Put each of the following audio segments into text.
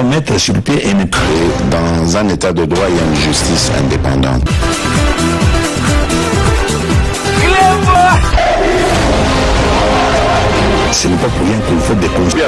doit mettre sur pied et dans un état de droit, il y a une justice indépendante. Ce n'est pas pour rien qu'il faut des conseils.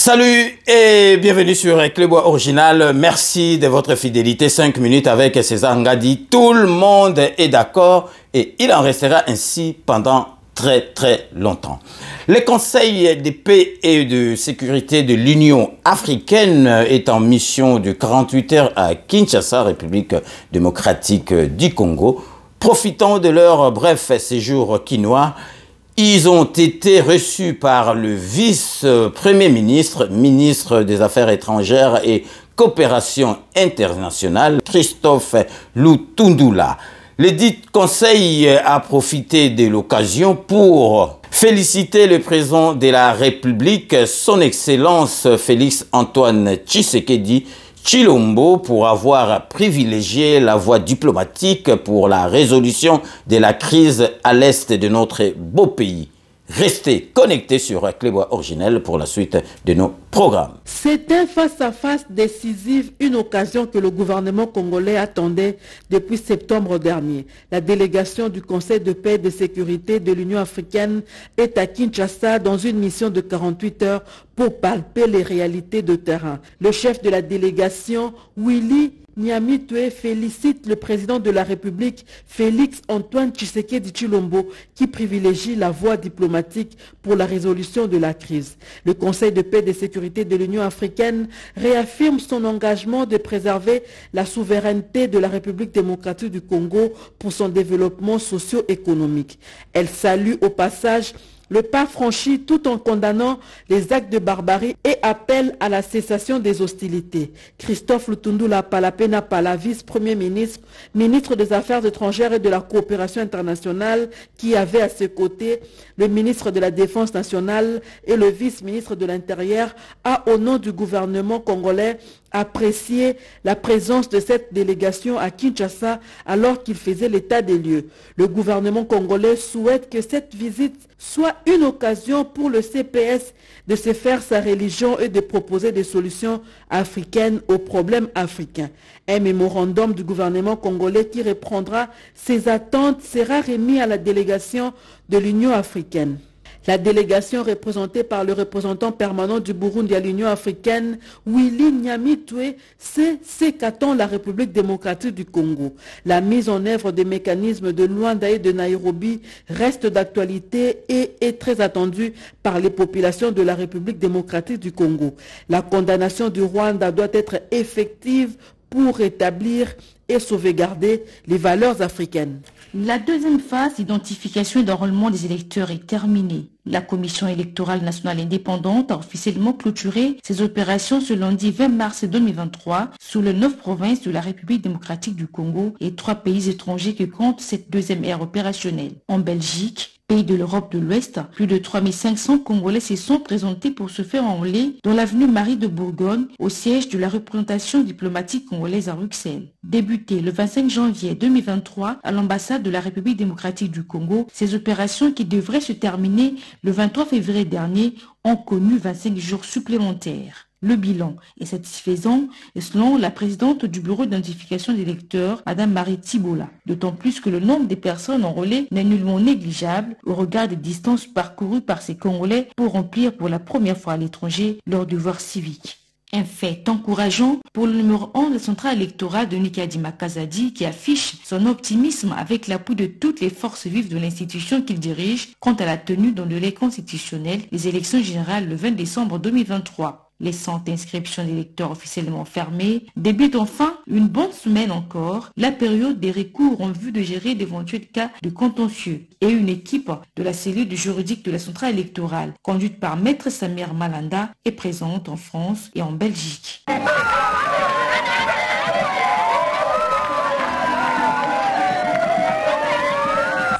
Salut et bienvenue sur Clébois Original. Merci de votre fidélité. 5 minutes avec César Ngadi. Tout le monde est d'accord et il en restera ainsi pendant très longtemps. Le Conseil de paix et de sécurité de l'Union africaine est en mission de 48 heures à Kinshasa, République démocratique du Congo. Profitant de leur bref séjour quinois, ils ont été reçus par le vice-premier ministre, ministre des Affaires étrangères et coopération internationale, Christophe Lutundula. Le dit conseil a profité de l'occasion pour féliciter le président de la République, son Excellence Félix Antoine Tshisekedi Tshilombo, pour avoir privilégié la voie diplomatique pour la résolution de la crise à l'est de notre beau pays. Restez connectés sur Clébois Original pour la suite de nos programmes. C'est un face-à-face décisif, une occasion que le gouvernement congolais attendait depuis septembre dernier. La délégation du Conseil de paix et de sécurité de l'Union africaine est à Kinshasa dans une mission de 48 heures pour palper les réalités de terrain. Le chef de la délégation, Willy Nyamitwe, félicite le président de la République, Félix Antoine Tshisekedi Tshilombo, qui privilégie la voie diplomatique pour la résolution de la crise. Le Conseil de paix et de sécurité de l'Union africaine réaffirme son engagement de préserver la souveraineté de la République démocratique du Congo pour son développement socio-économique. Elle salue au passage le pas franchi tout en condamnant les actes de barbarie et appelle à la cessation des hostilités. Christophe Lutundula Palapena Pala, vice-premier ministre, ministre des Affaires étrangères et de la coopération internationale, qui avait à ses côtés le ministre de la Défense nationale et le vice-ministre de l'Intérieur, a, au nom du gouvernement congolais, apprécié la présence de cette délégation à Kinshasa alors qu'il faisait l'état des lieux. Le gouvernement congolais souhaite que cette visite soit une occasion pour le CPS de se faire sa religion et de proposer des solutions africaines aux problèmes africains. Un mémorandum du gouvernement congolais qui reprendra ses attentes sera remis à la délégation de l'Union africaine. La délégation représentée par le représentant permanent du Burundi à l'Union africaine, Willy Nyamitwe, sait ce qu'attend la République démocratique du Congo. La mise en œuvre des mécanismes de Luanda et de Nairobi reste d'actualité et est très attendue par les populations de la République démocratique du Congo. La condamnation du Rwanda doit être effective pour rétablir et sauvegarder les valeurs africaines. La deuxième phase d'identification et d'enrôlement des électeurs est terminée. La Commission électorale nationale indépendante a officiellement clôturé ses opérations ce lundi 20 mars 2023 sous les 9 provinces de la République démocratique du Congo et 3 pays étrangers qui comptent cette deuxième ère opérationnelle. En Belgique, pays de l'Europe de l'Ouest, plus de 3500 Congolais se sont présentés pour se faire enrôler dans l'avenue Marie de Bourgogne, au siège de la représentation diplomatique congolaise à Bruxelles. Débuté le 25 janvier 2023 à l'ambassade de la République démocratique du Congo, ces opérations qui devraient se terminer le 23 février dernier ont connu 25 jours supplémentaires. Le bilan est satisfaisant et selon la présidente du bureau d'identification des électeurs, Mme Marie Thibola. D'autant plus que le nombre de personnes enrôlées n'est nullement négligeable au regard des distances parcourues par ces Congolais pour remplir pour la première fois à l'étranger leur devoir civique. Un fait encourageant pour le numéro 1 de la centrale électorale de Nikadi Makazadi qui affiche son optimisme avec l'appui de toutes les forces vives de l'institution qu'il dirige quant à la tenue dans le délai constitutionnel des élections générales le 20 décembre 2023. Les centres d'inscription d'électeurs officiellement fermés débutent enfin une bonne semaine encore la période des recours en vue de gérer d'éventuels cas de contentieux et une équipe de la cellule juridique de la centrale électorale conduite par Maître Samir Malanda est présente en France et en Belgique.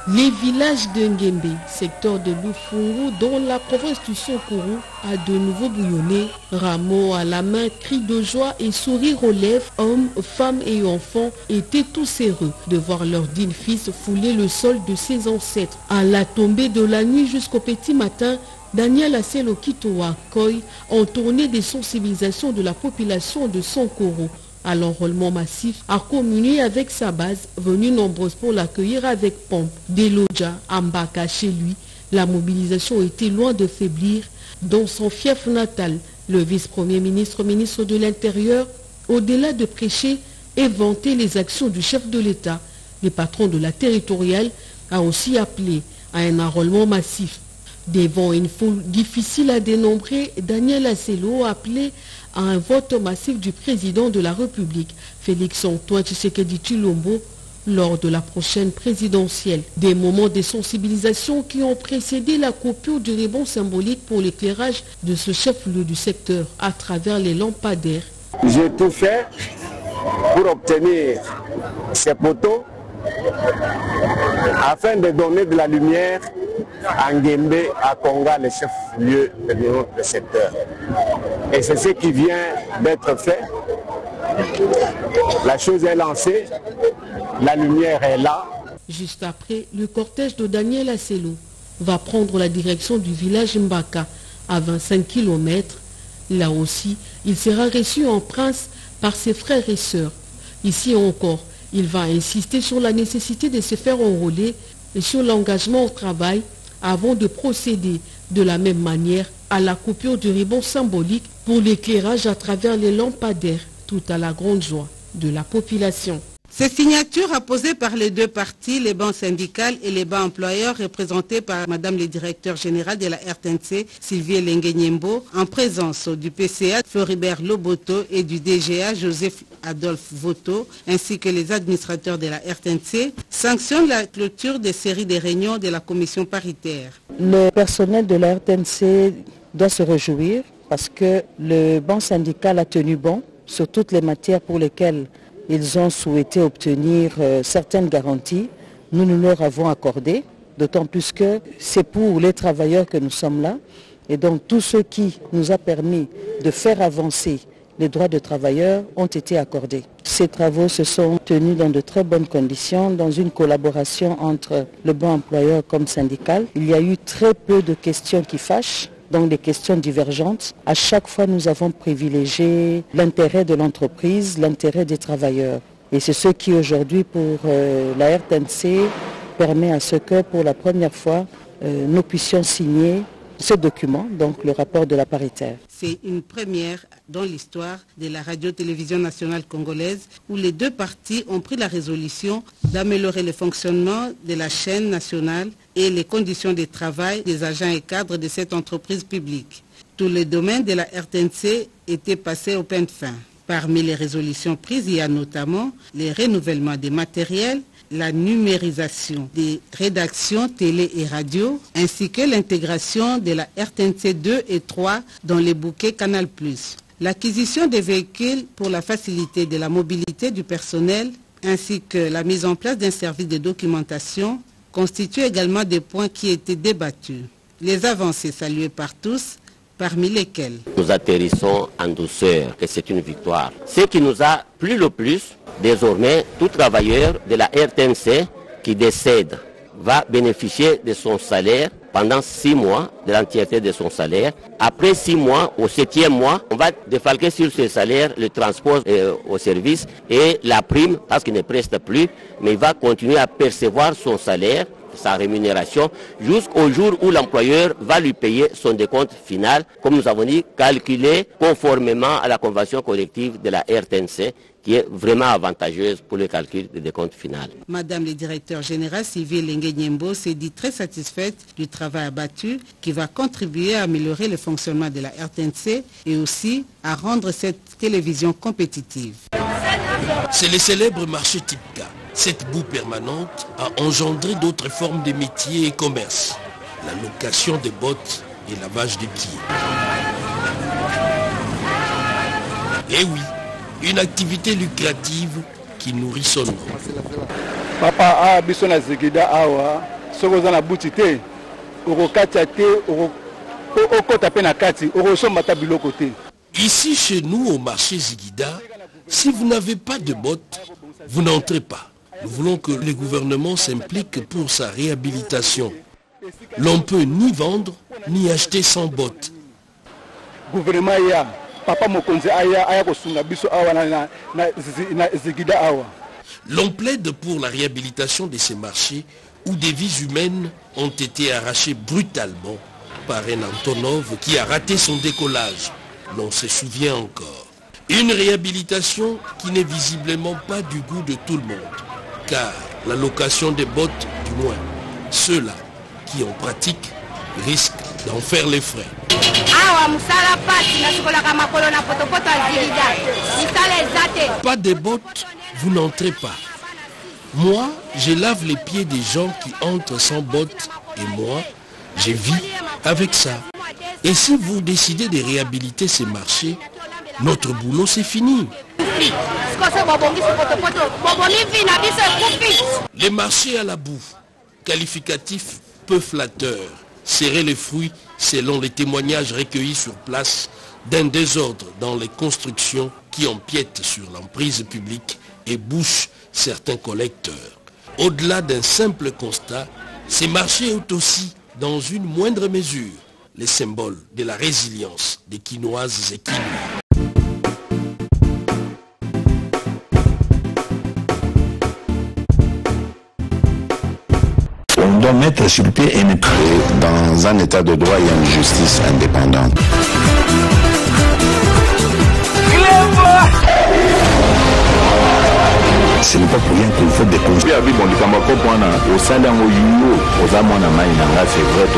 Les villages de Nguembe, secteur de Lufungu, dans la province du Sankuru, a de nouveau bouillonné. Rameaux à la main, cris de joie et sourires aux lèvres, hommes, femmes et enfants étaient tous heureux de voir leur digne fils fouler le sol de ses ancêtres. À la tombée de la nuit jusqu'au petit matin, Daniel Aselo Kitoa Koy ont tourné des sensibilisations de la population de Sankuru à l'enrôlement massif, a communié avec sa base, venue nombreuse pour l'accueillir avec pompe. Dès Lodja, Ambaka, chez lui, la mobilisation était loin de faiblir. Dans son fief natal, le vice-premier ministre, ministre de l'Intérieur, au-delà de prêcher et vanter les actions du chef de l'État, le patron de la territoriale a aussi appelé à un enrôlement massif. Devant une foule difficile à dénombrer, Daniel Aselo a appelé à un vote massif du président de la République, Félix-Antoine Tshisekedi Tshilombo, lors de la prochaine présidentielle. Des moments de sensibilisation qui ont précédé la coupure du ruban symbolique pour l'éclairage de ce chef-lieu du secteur à travers les lampadaires. J'ai tout fait pour obtenir ces poteaux afin de donner de la lumière à Nguembe, à Konga, le chef-lieu de notre secteur. Et c'est ce qui vient d'être fait. La chose est lancée, la lumière est là. Juste après, le cortège de Daniel Aselo va prendre la direction du village Mbaka, à 25 km. Là aussi, il sera reçu en prince par ses frères et sœurs. Ici encore, il va insister sur la nécessité de se faire enrôler et sur l'engagement au travail avant de procéder de la même manière à la coupure du ruban symbolique pour l'éclairage à travers les lampadaires, tout à la grande joie de la population. Ces signatures apposées par les deux partis, les bancs syndicales et les bancs employeurs, représentés par Madame le directeur général de la RTNC, Sylvie Lengue-Nyembo, en présence du PCA, Floribert Loboto, et du DGA, Joseph Adolphe Voto, ainsi que les administrateurs de la RTNC, sanctionnent la clôture des séries de réunions de la commission paritaire. Le personnel de la RTNC doit se réjouir parce que le banc syndical a tenu bon sur toutes les matières pour lesquelles ils ont souhaité obtenir certaines garanties. Nous leur avons accordé, d'autant plus que c'est pour les travailleurs que nous sommes là. Et donc tout ce qui nous a permis de faire avancer les droits de travailleurs ont été accordés. Ces travaux se sont tenus dans de très bonnes conditions, dans une collaboration entre le banc employeur comme syndical. Il y a eu très peu de questions qui fâchent, donc des questions divergentes. À chaque fois, nous avons privilégié l'intérêt de l'entreprise, l'intérêt des travailleurs. Et c'est ce qui aujourd'hui, pour la RTNC, permet à ce que, pour la première fois, nous puissions signer ce document, donc le rapport de la paritaire. C'est une première dans l'histoire de la radio-télévision nationale congolaise où les deux partis ont pris la résolution d'améliorer le fonctionnement de la chaîne nationale et les conditions de travail des agents et cadres de cette entreprise publique. Tous les domaines de la RTNC étaient passés au peigne fin. Parmi les résolutions prises, il y a notamment les renouvellements des matériels, la numérisation des rédactions télé et radio, ainsi que l'intégration de la RTNC 2 et 3 dans les bouquets Canal+. L'acquisition des véhicules pour la facilité de la mobilité du personnel, ainsi que la mise en place d'un service de documentation, constituent également des points qui étaient débattus. Les avancées saluées par tous, parmi lesquelles nous atterrissons en douceur, et c'est une victoire. Ce qui nous a plu le plus, désormais, tout travailleur de la RTNC qui décède va bénéficier de son salaire pendant 6 mois, de l'entièreté de son salaire. Après 6 mois, au 7e mois, on va défalquer sur ce salaire le transport au service et la prime, parce qu'il ne preste plus, mais il va continuer à percevoir son salaire, sa rémunération, jusqu'au jour où l'employeur va lui payer son décompte final, comme nous avons dit, calculé conformément à la convention collective de la RTNC, qui est vraiment avantageuse pour le calcul du décompte final. Madame le directeur général Sylvie Lengue-Nyembo s'est dit très satisfaite du travail abattu qui va contribuer à améliorer le fonctionnement de la RTNC et aussi à rendre cette télévision compétitive. C'est le célèbre marché Tipka. Cette boue permanente a engendré d'autres formes de métiers et commerces. La location des bottes et lavage des pieds. Et oui, une activité lucrative qui nourrit son nom. Papa a bisona zikida awa Ce que vous avez boutique, ici chez nous au marché Ziguida, si vous n'avez pas de bottes, vous n'entrez pas. Nous voulons que le gouvernement s'implique pour sa réhabilitation. L'on peut ni vendre ni acheter sans bottes. L'on plaide pour la réhabilitation de ces marchés où des vies humaines ont été arrachées brutalement par un Antonov qui a raté son décollage. L'on se souvient encore. Une réhabilitation qui n'est visiblement pas du goût de tout le monde. Car la location des bottes, du moins, ceux-là qui en pratiquent, risquent d'en faire les frais. Pas de bottes, vous n'entrez pas. Moi, je lave les pieds des gens qui entrent sans bottes et moi, je vis avec ça. Et si vous décidez de réhabiliter ces marchés, notre boulot c'est fini. Les marchés à la boue, qualificatif peu flatteur, serrer les fruits selon les témoignages recueillis sur place d'un désordre dans les constructions qui empiètent sur l'emprise publique et bouchent certains collecteurs. Au-delà d'un simple constat, ces marchés ont aussi, dans une moindre mesure, les symboles de la résilience des Quinoises et Quinois. On doit mettre sur pied une créer dans un état de droit et une justice indépendante. Ce n'est pas pour rien qu'il faut déconstruire. C'est vrai,